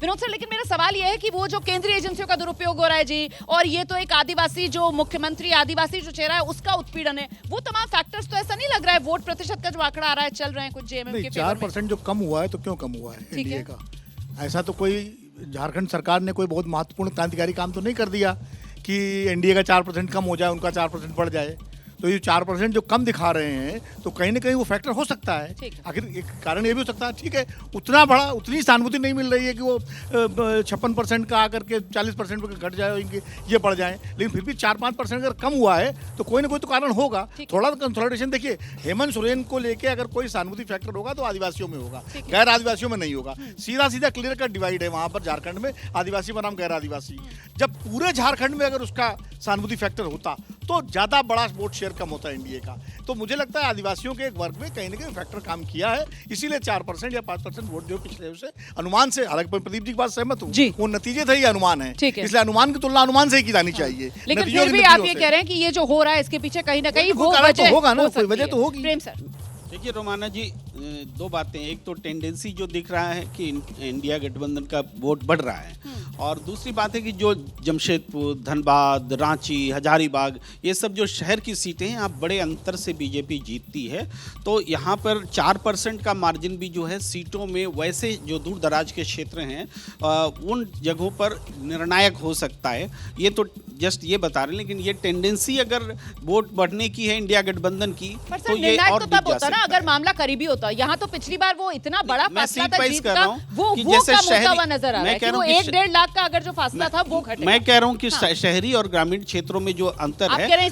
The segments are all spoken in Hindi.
विनोद सर, लेकिन मेरा सवाल यह है कि वो जो केंद्रीय एजेंसियों का दुरुपयोग हो रहा है जी, और ये तो एक आदिवासी जो मुख्यमंत्री, आदिवासी जो चेहरा है उसका उत्पीड़न है, वो तमाम फैक्टर्स तो ऐसा नहीं लग रहा है वोट प्रतिशत का जो आंकड़ा आ रहा है, चल रहे हैं कुछ जेएमएम के 4% जो कम हुआ है तो क्यों कम हुआ है एनडीए का? ऐसा तो कोई झारखंड सरकार ने कोई बहुत महत्वपूर्ण क्रांतिकारी काम तो नहीं कर दिया कि एनडीए का 4% कम हो जाए, उनका 4% बढ़ जाए। तो ये 4% जो कम दिखा रहे हैं तो कहीं ना कहीं वो फैक्टर हो सकता है। आखिर एक कारण ये भी हो सकता है, ठीक है, उतना बड़ा उतनी सहानुभूति नहीं मिल रही है कि वो 56% का आकर के 40% पर घट जाए, इनके ये बढ़ जाए, लेकिन फिर भी 4-5% अगर कम हुआ है तो कोई ना कोई तो कारण होगा। थोड़ा कंसोलिडेशन देखिए, हेमंत सोरेन को लेके अगर कोई सहानुभूति फैक्टर होगा तो आदिवासियों में होगा, गैर आदिवासियों में नहीं होगा। सीधा सीधा क्लियर कट डिवाइड है वहाँ पर झारखंड में, आदिवासी बनाम गैर आदिवासी। जब पूरे झारखंड में अगर उसका सहानुभूति फैक्टर होता तो ज़्यादा बड़ा वोट शेयर कम होता है एनडीए का। तो मुझे लगता है आदिवासियों के एक वर्ग में कहीं ना कहीं फैक्टर काम किया है, इसीलिए 4% या 5% वोट जो पिछले से अनुमान से, हालांकि प्रदीप जी की बात सहमत हूँ, वो नतीजे थे, ये अनुमान है, इसलिए अनुमान की तुलना अनुमान से ही की जानी चाहिए। लेकिन फिर भी आप ये कह रहे हैं कि ये जो हो रहा है इसके पीछे कहीं ना कहीं वो वजह होगा ना, कोई वजह तो होगी। प्रेम सर, देखिए रोमाना जी, दो बातें, एक तो टेंडेंसी जो दिख रहा है कि इंडिया गठबंधन का वोट बढ़ रहा है, और दूसरी बात है कि जो जमशेदपुर, धनबाद, रांची, हजारीबाग, ये सब जो शहर की सीटें हैं, आप बड़े अंतर से बीजेपी जीतती है। तो यहाँ पर 4% का मार्जिन भी जो है सीटों में, वैसे जो दूर दराज के क्षेत्र हैं उन जगहों पर निर्णायक हो सकता है। ये तो जस्ट ये बता रहे हैं, लेकिन ये टेंडेंसी अगर वोट बढ़ने की है इंडिया गठबंधन की, तो ये और तब होता ना अगर मामला करीबी होता। यहाँ तो पिछली बार वो इतना बड़ा फासला था जीत का, वो कम होता हुआ नजर आ रहा है कि वो 1-1.5 लाख का अगर जो फासला था वो घटेगा। मैं कह रहा हूँ कि शहरी और ग्रामीण क्षेत्रों में जो अंतर है,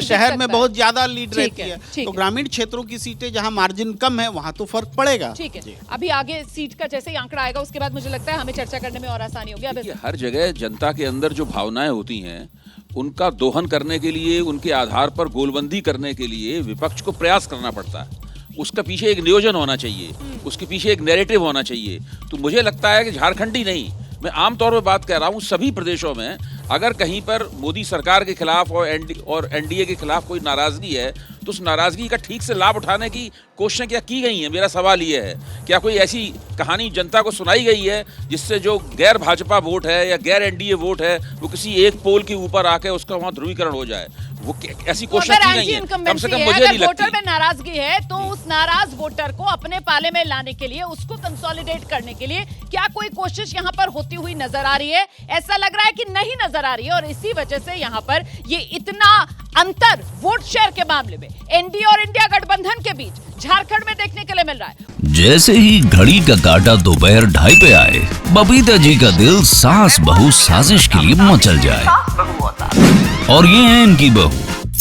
शहर में बहुत ज्यादा लीड रहती है, तो ग्रामीण क्षेत्रों की सीटें जहाँ मार्जिन कम है वहाँ तो फर्क पड़ेगा। ठीक है, अभी आगे सीट का जैसे ही आंकड़ा आएगा उसके बाद मुझे लगता है हमें चर्चा करने में और आसानी होगी। हर जगह जनता के अंदर जो भावनाएं होती हैं उनका दोहन करने के लिए, उनके आधार पर गोलबंदी करने के लिए विपक्ष को प्रयास करना पड़ता है। उसका पीछे एक नियोजन होना चाहिए, उसके पीछे एक नैरेटिव होना चाहिए। तो मुझे लगता है कि झारखंड ही नहीं, मैं आमतौर पर बात कर रहा हूँ, सभी प्रदेशों में अगर कहीं पर मोदी सरकार के खिलाफ और एनडीए के खिलाफ कोई नाराजगी है तो उस नाराजगी का ठीक से लाभ उठाने की कोशिशें क्या की गई हैं? मेरा सवाल ये है, क्या कोई ऐसी कहानी जनता को सुनाई गई है जिससे जो गैर भाजपा वोट है या गैर एनडीए वोट है वो किसी एक पोल के ऊपर आके उसका वहाँ ध्रुवीकरण हो जाए? वो ऐसी कोशिश की गई है? कम से कम मुझे नहीं लगती। वोटर में नाराजगी है तो उस नाराज वोटर को अपने पाले में लाने के लिए, उसको कंसोलिडेट करने के लिए क्या कोई कोशिश यहाँ पर होती हुई नजर आ रही है? ऐसा लग रहा है कि नहीं नजर आ रही है, और इसी वजह से यहाँ पर ये इतना अंतर वोट शेयर के मामले में एनडीए और इंडिया गठबंधन के बीच झारखंड में देखने के लिए मिल रहा है। जैसे ही घड़ी का काटा दोपहर 2:30 पे आए, बबीता जी का दिल सास बहू साजिश के लिए मचल जाए। और ये है इनकी बहू,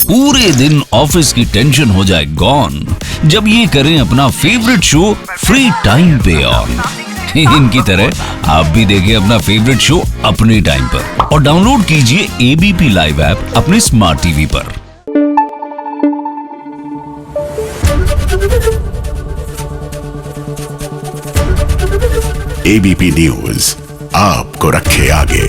पूरे दिन ऑफिस की टेंशन हो जाए गॉन जब ये करें अपना फेवरेट शो फ्री टाइम पे ऑन। इनकी तरह आप भी देखें अपना फेवरेट शो अपने टाइम पर और डाउनलोड कीजिए एबीपी लाइव ऐप अपने स्मार्ट टीवी पर। एबीपी न्यूज आपको रखे आगे।